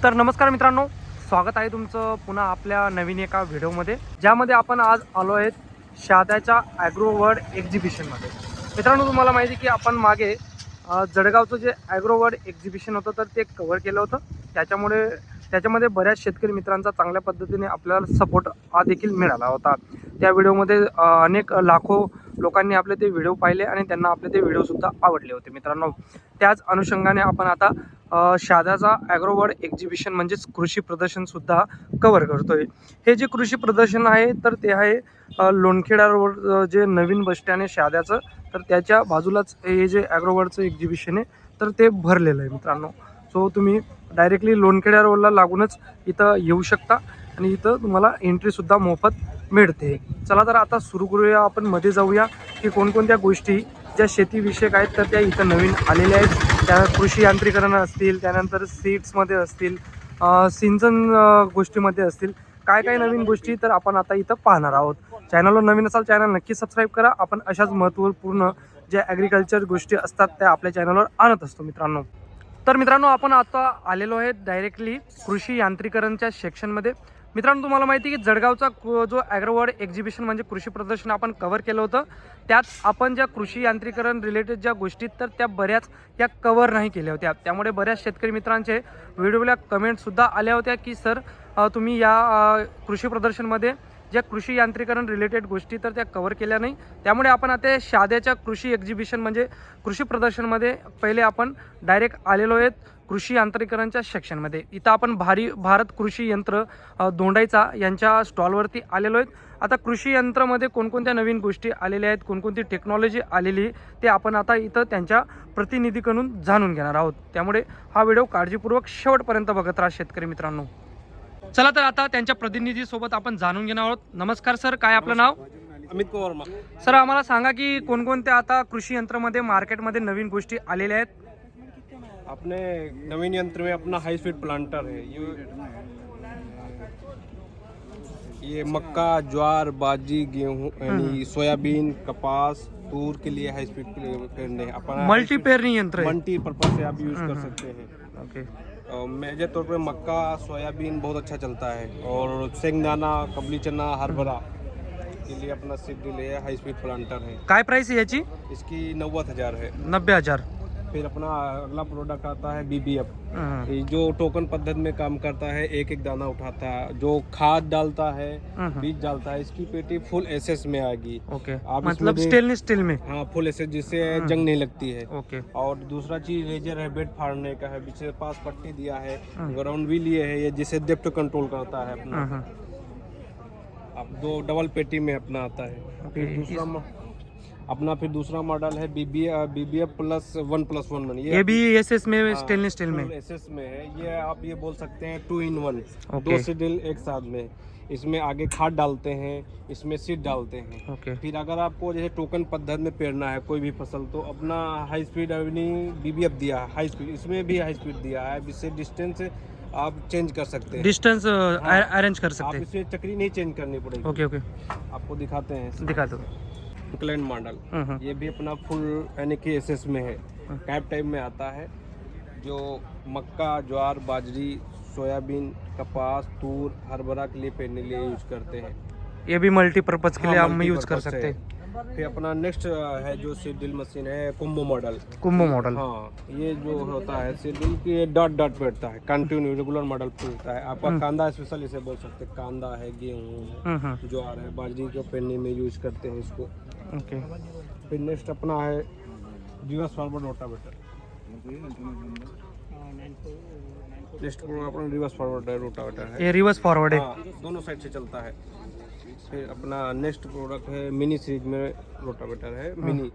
तर नमस्कार मित्रांनो, स्वागत आहे तुमचं पुन्हा आपल्या नवीन एका व्हिडिओमध्ये, ज्यामध्ये आपण आज आलो आहेत शहाद्याच्या ॲग्रो वर्ल्ड एक्झिबिशनमध्ये. मित्रांनो, तुम्हाला माहिती की आपण मागे जळगावचं जे ॲग्रो वर्ल्ड एक्झिबिशन होतं तर ते कव्हर केलं होतं. त्याच्यामध्ये बऱ्याच शेतकरी मित्रांचा चांगल्या पद्धतीने आपल्याला सपोर्ट हा देखील मिळाला होता. त्या व्हिडिओमध्ये अनेक लाखो लोकांनी आपले ते व्हिडिओ पाहिले आणि त्यांना आपले ते व्हिडिओसुद्धा आवडले होते. मित्रांनो, त्याच अनुषंगाने आपण आता शहाद्याचा ॲग्रो वर्ल्ड एक्झिबिशन म्हणजेच कृषी प्रदर्शनसुद्धा कव्हर करतोय. हे जे कृषी प्रदर्शन आहे तर ते आहे लोणखेडा रोड, जे नवीन बस स्टँड आहे शहाद्याचं, तर त्याच्या बाजूलाच हे जे ॲग्रो वर्ल्डचं एक्झिबिशन आहे तर ते भरलेलं आहे मित्रांनो. सो तुम्ही डायरेक्टली लोणखेडा रोडला लागूनच इथं येऊ शकता आणि इथं तुम्हाला एंट्रीसुद्धा मोफत मिळते. चला तर आता सुरू करूया, आपण मध्ये जाऊया की कोणकोणत्या गोष्टी ज्या शेतीविषयक आहेत तर त्या इथं नवीन आलेल्या आहेत. त्या कृषी यांत्रिकरण असतील, त्यानंतर सीड्समध्ये असतील, सिंचन गोष्टीमध्ये असतील, काय काय नवीन गोष्टी तर आपण आता इथं पाहणार आहोत. चॅनलवर नवीन असाल चॅनल नक्की सबस्क्राईब करा. आपण अशाच महत्त्वपूर्ण ज्या ॲग्रिकल्चर गोष्टी असतात त्या आपल्या चॅनलवर आणत असतो मित्रांनो. तर मित्रांनो, आपण आता आलेलो आहे डायरेक्टली कृषी यांत्रिकरणच्या सेक्शनमध्ये. मित्रांनो, तुम्हाला माहिती आहे की जळगावचा जो ॲग्रो वर्ल्ड एक्झिबिशन म्हणजे कृषी प्रदर्शन आपण कव्हर केलं होतं. त्यात आपण ज्या कृषी यांत्रिकरण रिलेटेड ज्या गोष्टी तर त्या बऱ्याच या कव्हर नाही केल्या होत्या. त्यामुळे बऱ्याच शेतकरी मित्रांचे व्हिडिओला कमेंटसुद्धा आल्या होत्या की सर, तुम्ही या कृषी प्रदर्शनमध्ये ज्या कृषी यांत्रिकरण रिलेटेड गोष्टी तर त्या कव्हर केल्या नाही. त्यामुळे आपण आता शहाद्याच्या कृषी एक्झिबिशन म्हणजे कृषी प्रदर्शनमध्ये पहिले आपण डायरेक्ट आलेलो आहेत कृषी यांत्रिकरणच्या सेक्शनमध्ये. इथं आपण भारत कृषी यंत्र दोंडाईचा यांच्या स्टॉलवरती आलेलो आहेत. आता कृषी यंत्रामध्ये कोणकोणत्या नवीन गोष्टी आलेल्या आहेत, कोणकोणती टेक्नॉलॉजी आलेली ते आपण आता इथं त्यांच्या प्रतिनिधीकडून जाणून घेणार आहोत. त्यामुळे हा व्हिडिओ काळजीपूर्वक शेवटपर्यंत बघत राहा शेतकरी मित्रांनो. चला तर आता त्यांच्या प्रतिनिधीसोबत आपण जाणून घेणार आहोत. नमस्कार सर, काय आपलं नाव? अमित कुमार वर्मा. सर, आम्हाला सांगा की कोणकोणत्या आता कृषी यंत्रामध्ये मार्केटमध्ये नवीन गोष्टी आलेल्या आहेत. अपने नवीन यंत्र में अपना हाई स्पीड प्लांटर है. ये मक्का, ज्वार, बाजी, गेहूं यानी सोयाबीन, कपास, तूर के लिए हाई स्पीड पेरने अपना मल्टी पेरणी यंत्र है. मल्टीपर्पज से आप यूज कर सकते हैं. ओके. मेजर तौर पे मक्का, सोयाबीन बहुत अच्छा चलता है और शेंगदाना, कबली चना, हरभरा के लिए अपना सीड ड्रिल है, हाई स्पीड प्लांटर है. काय प्राइस है याची? इसकी 90,000 है. 90,000. फिर अपना अगला प्रोडक्ट आता है BBF, जो टोकन पद्धति में काम करता है, एक एक दाना उठाता है, जो खाद डालता है, बीज डालता है. इसकी पेटी फुल एसएस में आएगी. ओके. आप मतलब इसमें स्टेनलेस स्टील में. हाँ, फुल एसएस, जिससे जंग नहीं लगती है. ओके. और दूसरा चीज लेजर है, बेड फाड़ने का है, पीछे पास पट्टी दिया है, ग्राउंड व्हील ये है, ये जिसे डेप्थ कंट्रोल करता है अपना. अब दो डबल पेटी में अपना आता है. फिर दूसरा मॉडल है BBF प्लस 1+1. ये भी एसएस में, स्टेनलेस स्टील में. एसएस में है. ये आप ये बोल सकते हैं 2-in-1. ओके. 2 सीडल एक साथ में. इसमें आगे खाद डालते हैं, इसमें सीड डालते हैं. ओके. फिर अगर आपको जैसे टोकन पद्धति में पेरना है कोई भी फसल, तो अपना हाई स्पीड BBF दिया है, हाई स्पीड. इसमें भी हाई स्पीड दिया है. इससे डिस्टेंस आप चेंज कर सकते हैं, डिस्टेंस अरेंज कर आप सकते हैं. इसमें चक्री नहीं चेंज करनी पड़ेगी. Okay okay. आपको दिखाते हैं. दिखा दो. Incline model. ये भी अपना फुल यानी कि एसएस में है. कैप टाइप में आता है, जो मक्का, ज्वार, बाजरी, सोयाबीन, कपास, तूर, हरभरा के लिए पेरने के लिए यूज करते हैं. ये भी मल्टीपर्पज के लिए हाँ, हम यूज कर multipurpose सकते है. हैं. फिर अपना नेक्स्ट है जो सीड ड्रिल मशीन है, कुंभो मॉडल. कुंभो मॉडल. हाँ, ये जो होता है सीड ड्रिल की डॉट डॉट बैठता है, कंटिन्यू रेगुलर मॉडल पेरता है. आपका कांदा स्पेशल इसे बोल सकते हैं. कांदा है, गेहूँ, ज्वार है, बाजरी को पेरने में यूज करते हैं इसको. ओके. फिर नेक्स्ट अपना है रिवर्स फॉरवर्ड रोटावेटर. नेक्स्ट अपना रिवर्स फॉरवर्ड रोटावेटर है. ये रिवर्स फॉरवर्ड है. हाँ, दोनों साइड से चलता है. फिर अपना नेक्स्ट प्रोडक्ट है मिनी सीरीज में रोटावेटर है, मिनी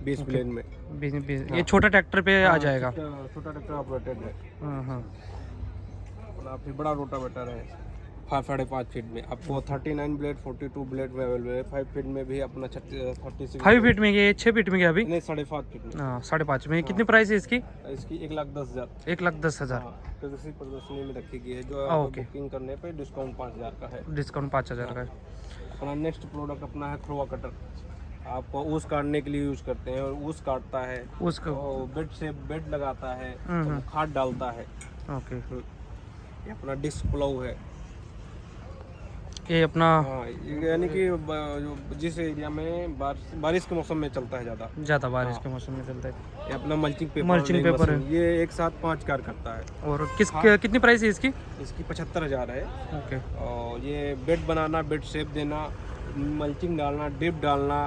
20 ब्लेड में. ये छोटा ट्रैक्टर पे आ जाएगा. छोटा ट्रैक्टर ऑपरेटेड है. हाँ. अपना फिर बड़ा रोटावेटर है 5.5 फीट में. आपको 39 ब्लेड, 42 ब्लेड में अवेलेबल है. 5 फीट में भी अपना 36. 5 फीट में, ये 6 फीट में क्या अभी? नहीं, 5.5 फीट में. हाँ, 5.5 में. कितनी प्राइस है इसकी? इसकी 1,10,000. 1,10,000. कृषि प्रदर्शनी में रखी गई है, जो ओके. बुकिंग करने पे डिस्काउंट 5,000 का है. डिस्काउंट 5,000 का है. अपना नेक्स्ट प्रोडक्ट अपना है क्रोवा कटर. आप ऊस काटने के लिए यूज करते हैं, और ऊस काटता है, उसको. बेड से बेड लगाता है, तो खाद डालता है. ओके. ये अपना डिस्क प्लाऊ है। ये अपना हाँ, ये यानी कि जिस एरिया में बारिश के मौसम में चलता है ज़्यादा बारिश के मौसम में चलता है। ये अपना मल्चिंग पेपर है। ये एक साथ 5 कार करता है। और कितनी प्राइस है इसकी? इसकी 75,000 है। ओके। और ये बेड बनाना, बेड शेप देना, मल्चिंग डालना, डिप डालना,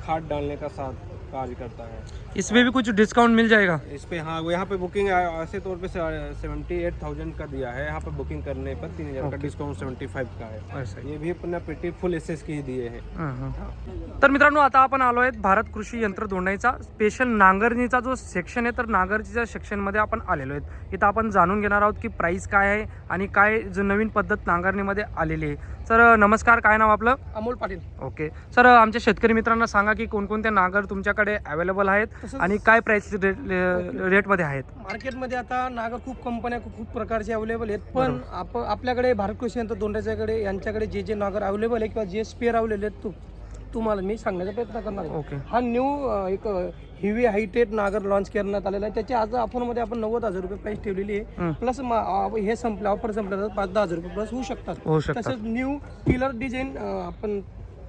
खाद डालने का साथ कार्य करता है। इसमें भी कुछ डिस्काउंट मिल जाएगा इस पे? हाँ, वो यहाँ पे बुकिंग ऐसे तौर पे 78,000 का दिया है। यहाँ पे बुकिंग करने पर 3,000 का डिस्काउंट 75 का है। ये भी अपना पेटी फुल एसएस के ही दिए हैं। तर मित्रांनो, आता आपण आलो आहेत भारत कृषी यंत्र दोंडाईचा स्पेशल नांगरणीचा जो सेक्शन आहे, तर नांगरणीच्या सेक्शनमध्ये आपण आलेलो आहेत. इथं आपण जाणून घेणार आहोत की प्राइस काय आहे आणि काय जो नवीन पद्धत नांगरणीमध्ये आलेली आहे. सर नमस्कार, काय नाव आपलं? अमोल पाटील. ओके सर, आमच्या शेतकरी मित्रांना सांगा की कोणकोणते नांगर तुमच्याकडे अवेलेबल आहेत आणि काय प्राइस रेटमध्ये आहेत. मार्केटमध्ये आता नागर खूप कंपन्या खूप प्रकारचे अवेलेबल आहेत, पण आपल्याकडे भारत कृषी यंत्र दोंडाच्याकडे यांच्याकडे जे नागर अवेलेबल आहे किंवा जे स्पेअर अवेलेबल आहेत तुम्हाला मी सांगण्याचा प्रयत्न करणार आहे. ओके. हा न्यू एक हेवी हायटेड नागर लॉन्च करण्यात आलेला आहे. त्याच्या आज ऑफरमध्ये आपण 90,000 रुपये प्राइस ठेवलेली आहे. प्लस हे संपलं, ऑफर संपल्यानंतर 5-10,000 रुपये प्लस होऊ शकतात. तसंच न्यू टिलर डिझाईन आपण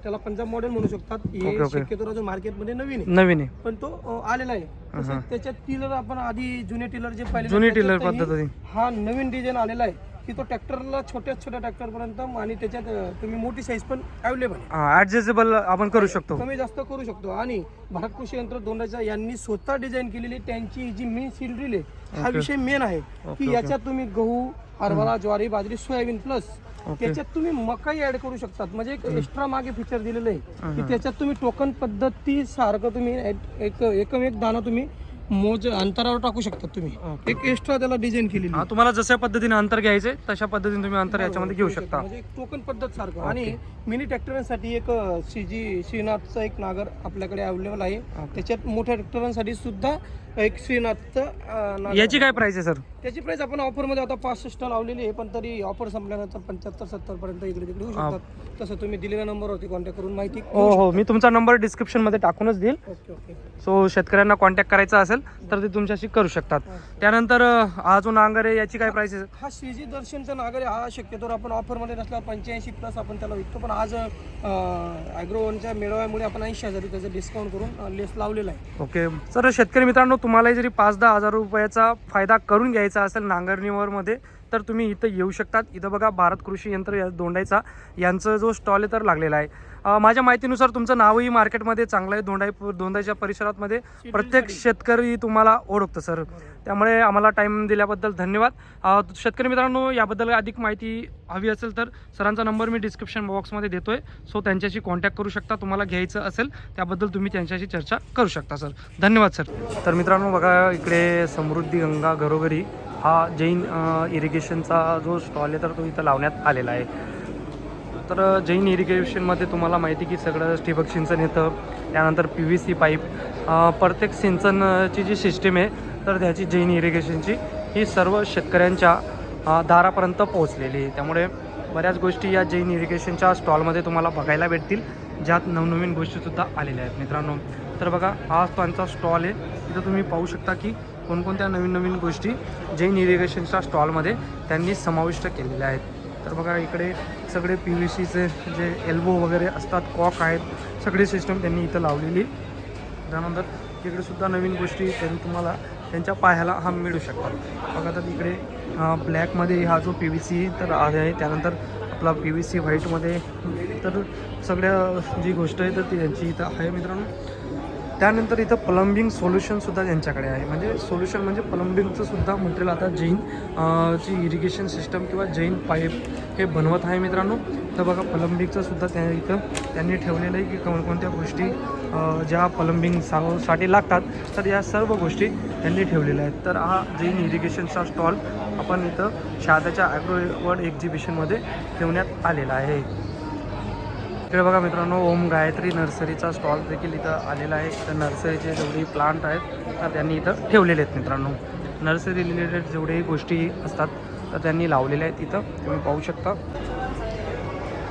त्याला पंजाब मॉडेल म्हणू शकतात. हे शक्यतो अजून मार्केटमध्ये नवीन आहे, पण तो आलेला आहे. तसंच त्याच्यात टिलर आपण आधी जुने टिलर जे पाहिले, जुनी टिलर पद्धती, हा नवीन डिझाईन आलेला आहे की तो ट्रॅक्टरला छोट्या ट्रॅक्टर पर्यंत आणि त्याच्यात तुम्ही मोठी साईज पण अवेलेबल आहे, ऍडजस्टेबल आपण करू शकतो, कमी जास्त करू शकतो. आणि भारत कृषी यंत्र दोंडाच्या यांनी स्वतः डिझाईन केलेली त्यांची जी मेन सील ड्रिल आहे, हा विषय मेन आहे की याच्यात तुम्ही गहू, हरभरा, ज्वारी, बाजरी, सोयाबीन प्लस त्याच्यात तुम्ही मकाई ऍड करू शकतात. म्हणजे एक एक्स्ट्रा मागे फीचर दिलेलं आहे की त्याच्यात तुम्ही टोकन पद्धती सारखं तुम्ही एक दाना तुम्ही अंतरावर टाकू शकतात. तुम्ही एक एक्स्ट्रा त्याला डिझाईन केलेली. तुम्हाला जशा पद्धतीने अंतर घ्यायचे तशा पद्धतीने तुम्ही अंतर याच्यामध्ये घेऊ शकता. म्हणजे टोकन पद्धत सारखं. आणि मिनी ट्रॅक्टरांसाठी एक श्रीनाथचा एक नागर आपल्याकडे अवेलेबल आहे. त्याच्यात मोठ्या ट्रॅक्टरांसाठी सुद्धा एक श्रीनाथचं. याची काय प्राइस आहे सर? त्याची प्राइस आपण ऑफरमध्ये आता 65 लावलेली आहे, पण तरी ऑफर संपल्यानंतर 75-70 पर्यंत इकडे तिकडे होऊ शकतात. तसं तुम्ही दिलेल्या नंबरवरती कॉन्टॅक्ट करून माहिती. हो, मी तुमचा नंबर डिस्क्रिप्शन मध्ये टाकूनच देईल. ओके. सो शेतकऱ्यांना कॉन्टॅक्ट करायचा असेल तर ते तुमच्याशी करू शकतात. त्यानंतर हा जो नांगर आहे याची काय प्राइस आहे? हा श्रीजी दर्शनचा नागर आहे. हा शक्यतो आपण ऑफरमध्ये नसल्यावर 85 प्लस आपण त्याला विकतो, पण आज ॲग्रोवनच्या मेळाव्यामुळे आपण 80,000 रुपयाचं डिस्काउंट करून लेस लावलेला आहे. ओके सर, शेतकरी मित्रांनो, तुम्हाला जरी 5-10 हजार रुपयाचा फायदा करून घ्यायचा असेल नांगरणीवर मध्ये तर तुम्ही इथं येऊ शकतात. इथं बघा भारत कृषी यंत्र दोंडाईचा यांचं जो स्टॉल आहे तर लागलेला आहे. माझ्या माहितीनुसार तुमचं नावही मार्केटमध्ये चांगलं आहे. दोंडाईच्या परिसरामध्ये प्रत्येक शेतकरी तुम्हाला ओळखतं सर. त्यामुळे आम्हाला टाईम दिल्याबद्दल धन्यवाद. शेतकरी मित्रांनो, याबद्दल अधिक माहिती हवी असेल तर सरांचा नंबर मी डिस्क्रिप्शन बॉक्समध्ये देतोय. सो त्यांच्याशी कॉन्टॅक्ट करू शकता. तुम्हाला घ्यायचं असेल त्याबद्दल तुम्ही त्यांच्याशी चर्चा करू शकता सर. धन्यवाद सर. तर मित्रांनो बघा, इकडे समृद्धी गंगा घरोघरी हा जैन इरिगेशनचा जो स्टॉल आहे तर तो इथं लावण्यात आलेला आहे. तर जैन इरिगेशनमध्ये तुम्हाला माहिती की सगळं ठिबक सिंचन येतं, त्यानंतर PVC पाईप, प्रत्येक सिंचनची जी सिस्टीम आहे तर त्याची जैन इरिगेशनची ही सर्व शेतकऱ्यांच्या दारापर्यंत पोहोचलेली आहे. त्यामुळे बऱ्याच गोष्टी या जैन इरिगेशनच्या स्टॉलमध्ये तुम्हाला बघायला भेटतील, ज्यात नवनवीन गोष्टीसुद्धा आलेल्या आहेत मित्रांनो. तर बघा, हा त्यांचा स्टॉल आहे. तिथं तुम्ही पाहू शकता की कोणकोणत्या नवीन गोष्टी जैन इरिगेशनच्या स्टॉलमध्ये त्यांनी समाविष्ट केलेल्या आहेत. तर बघा, इकडे सगळे PVCचे जे एल्बो वगैरे असतात, कॉक आहेत, सगळी सिस्टम त्यांनी इथं लावलेली. त्यानंतर इकडे सुद्धा नवीन गोष्टी त्यांनी तुम्हाला त्यांच्या पायाला हा मिळू शकतात. बघा, तर इकडे ब्लॅकमध्ये हा जो PVC तर आहे, त्यानंतर आपला PVC व्हाईटमध्ये, तर सगळ्या जी गोष्ट आहे तर ती त्यांची इथं आहे मित्रांनो. त्यानंतर इथं प्लंबिंग सोल्युशनसुद्धा त्यांच्याकडे आहे. म्हणजे सोल्युशन म्हणजे प्लंबिंगचं सुद्धा मटेरियल आता जैन ची इरिगेशन सिस्टम किंवा जैन पाईप हे बनवत आहे मित्रांनो. तर बघा, प्लंबिंगचं सुद्धा इथं त्यांनी ठेवलेलं आहे की कोणकोणत्या गोष्टी ज्या प्लंबिंग साठी लागतात तर या सर्व गोष्टी त्यांनी ठेवलेल्या आहेत. तर हा जैन इरिगेशनचा स्टॉल आपण इथं शहाद्याच्या ॲग्रो वर्ल्ड एक्झिबिशनमध्ये ठेवण्यात आलेला आहे. इकडे बघा मित्रांनो, ओम गायत्री नर्सरीचा स्टॉल देखील इथं आलेला आहे. तर नर्सरीचे जेवढे प्लांट आहेत तर त्यांनी इथं ठेवलेले आहेत मित्रांनो. नर्सरी रिलेटेड जेवढेही गोष्टी असतात तर त्यांनी लावलेल्या आहेत इथं, तुम्ही पाहू शकता.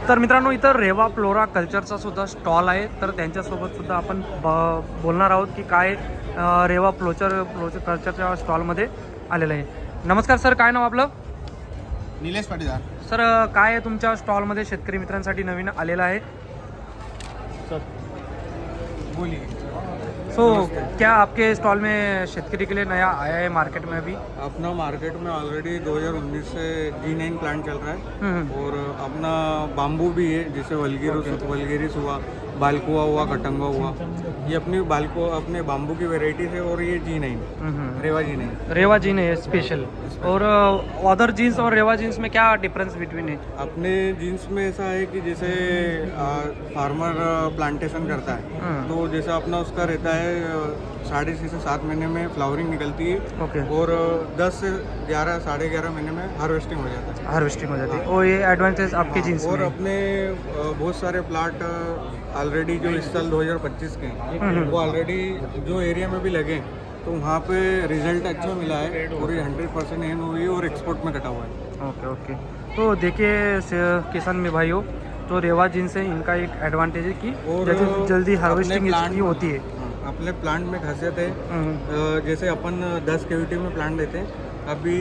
तर मित्रांनो, इथं रेवा फ्लोरा कल्चरचा सुद्धा स्टॉल आहे. तर त्यांच्यासोबतसुद्धा आपण बोलणार आहोत की काय रेवा फ्लोचर कल्चरच्या स्टॉलमध्ये आलेलं आहे. नमस्कार सर, काय नाव आपलं? निलेश पाटीदार. सर काय आहे तुमच्या स्टॉलमध्ये शेतकरी मित्रांसाठी नवीन आलेलं आहे? बोलिए. सो क्या आपके स्टॉल में शेतकरी के लिए नया आया है मार्केट में अभी? अपना मार्केट में ऑलरेडी 2019 से G9 प्लांट चल रहा है और अपना बाम्बू भी है, जैसे वल्गेरिस हुआ, बालकुआ हुआ, कटंगा हुआ, ये अपने बाम्बू की वेराइटीज है। और ये G9 Rewa G9 Rewa gene है स्पेशल। और अदर जीन्स और रेवा जीन्स में क्या डिफरेंस बिटवीन है? अपने जीन्स में ऐसा है कि जैसे फार्मर प्लांटेशन करता है तो जैसे अपना उसका रहता है 6.5 से 7 महीने में फ्लावरिंग निकलती है ओके। और 10 से 11 साढ़े 11 महीने में हार्वेस्टिंग हो जाता है। हार्वेस्टिंग हो जाती है और ये एडवांटेज आपके जीन्स और में। अपने बहुत सारे प्लाट ऑलरेडी जो इस साल 2025 के हैं वो ऑलरेडी जो एरिया में भी लगे तो वहाँ पे रिजल्ट अच्छा मिला है। पूरी 100% एन हुई है और एक्सपोर्ट में कटा हुआ है। Okay okay. तो देखिए किसान में भाइयों, जो रेवा जीन्स है इनका एक एडवांटेज है कि और जल्दी हार्वेस्टिंग अपने प्लांट इसकी होती है। अपने प्लांट में खासियत है जैसे अपन 10 केवीटी में प्लांट देते हैं। अभी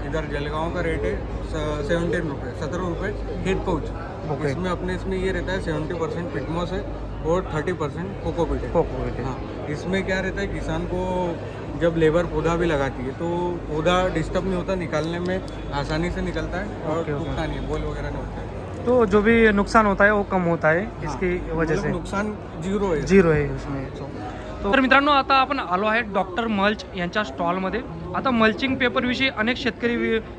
इधर जलगांव का रेट है 17 रुपये 17 रुपये खेत पाउच। ओके। इसमें ये रहता है 70% पिटमोस है और 30% कोकोपीट है। कोकोपीट है। हाँ, इसमें क्या रहता है किसान को जब लेबर पौधा भी लगाती है तो पौधा डिस्टर्ब नहीं होता, निकालने में आसानी से निकलता है और ओके, ओके। टूटता नहीं है, बोल वगैरह नहीं होता है। तो जो भी नुकसान होता है वो कम होता है इसकी वजह मतलब से। नुकसान जीरो है। झिरो आहे इसमें। तर मित्रांनो आता आपण आलो आहे डॉक्टर मल्च यांच्या स्टॉलमध्ये। आता मल्चिंग पेपरविषयी अनेक शेतकरी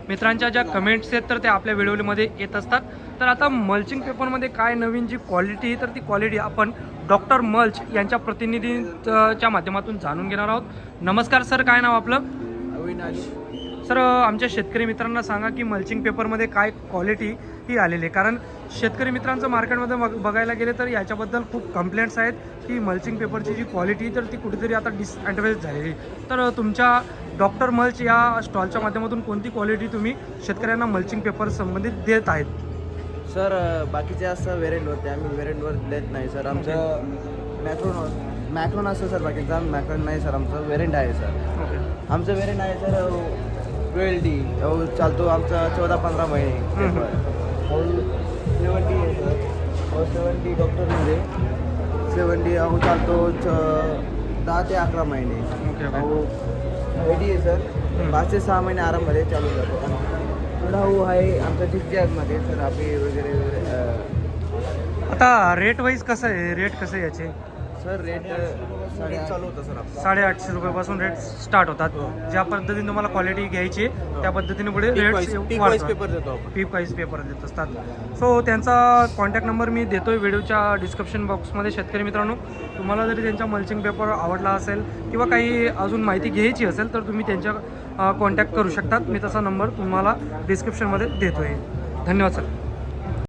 मित्रांच्या ज्या कमेंट्स आहेत तर ते आपल्या व्हिडिओमध्ये येत असतात। तर आता मल्चिंग पेपरमध्ये काय नवीन जी क्वालिटी आहे तर ती क्वालिटी आपण डॉक्टर मल्च यांच्या प्रतिनिधींच्या माध्यमातून जाणून घेणार आहोत। नमस्कार सर, काय नाव आपलं? अविनाश. सर आमच्या शेतकरी मित्रांना सांगा की मल्चिंग पेपरमध्ये काय क्वालिटी ही आलेली आहे, कारण शेतकरी मित्रांचं मार्केटमध्ये बघायला गेले तर याच्याबद्दल खूप कंप्लेंट्स आहेत की मल्चिंग पेपरची जी क्वालिटी तर ती कुठेतरी आता डिसॲडव्हान्टेज झालेली। तर तुमच्या डॉक्टर मल्च या स्टॉलच्या माध्यमातून कोणती क्वालिटी तुम्ही शेतकऱ्यांना मल्चिंग पेपर संबंधित देत आहेत? सर बाकीचे असं व्हेरियंट होते, आम्ही व्हेरियंटवर देत नाही सर. आमचं मॅक्रोन असतं सर, बाकीचा मॅक्रोन नाही सर. आमचं व्हेरियंट आहे सर. ओके आमचं व्हेरियंट आहे सर वेल्डी चालतो आमचा 14-15 महिने. 70 आहे सर. 70 डॉक्टरमध्ये 70 चालतो 10 ते 11 महिने. ओके. 80 आहे सर. 5 ते 6 महिने आराममध्ये चालू जातो. थोडा आहे आमचा झिकझॅकमध्ये सर, आपली वगैरे. आता रेट वाईज कसं आहे, रेट कसं आहे याचे? सर रेट चालू होतं सर आपलं 850 रुपयापासून रेट स्टार्ट होतात। ज्या पद्धतीने तुम्हाला क्वालिटी घ्यायची आहे त्या पद्धतीने पुढे रेट पेपर देतो आपण. पीक वाईज पेपर देत असतात। सो त्यांचा कॉन्टॅक्ट नंबर मी देतोय व्हिडिओच्या डिस्क्रिप्शन बॉक्समध्ये। शेतकरी मित्रांनो, तुम्हाला जरी त्यांचा मल्चिंग पेपर आवडला असेल किंवा काही अजून माहिती घ्यायची असेल तर तुम्ही त्यांच्या कॉन्टॅक्ट करू शकतात। मी तसा नंबर तुम्हाला डिस्क्रिप्शनमध्ये देतोय। धन्यवाद सर.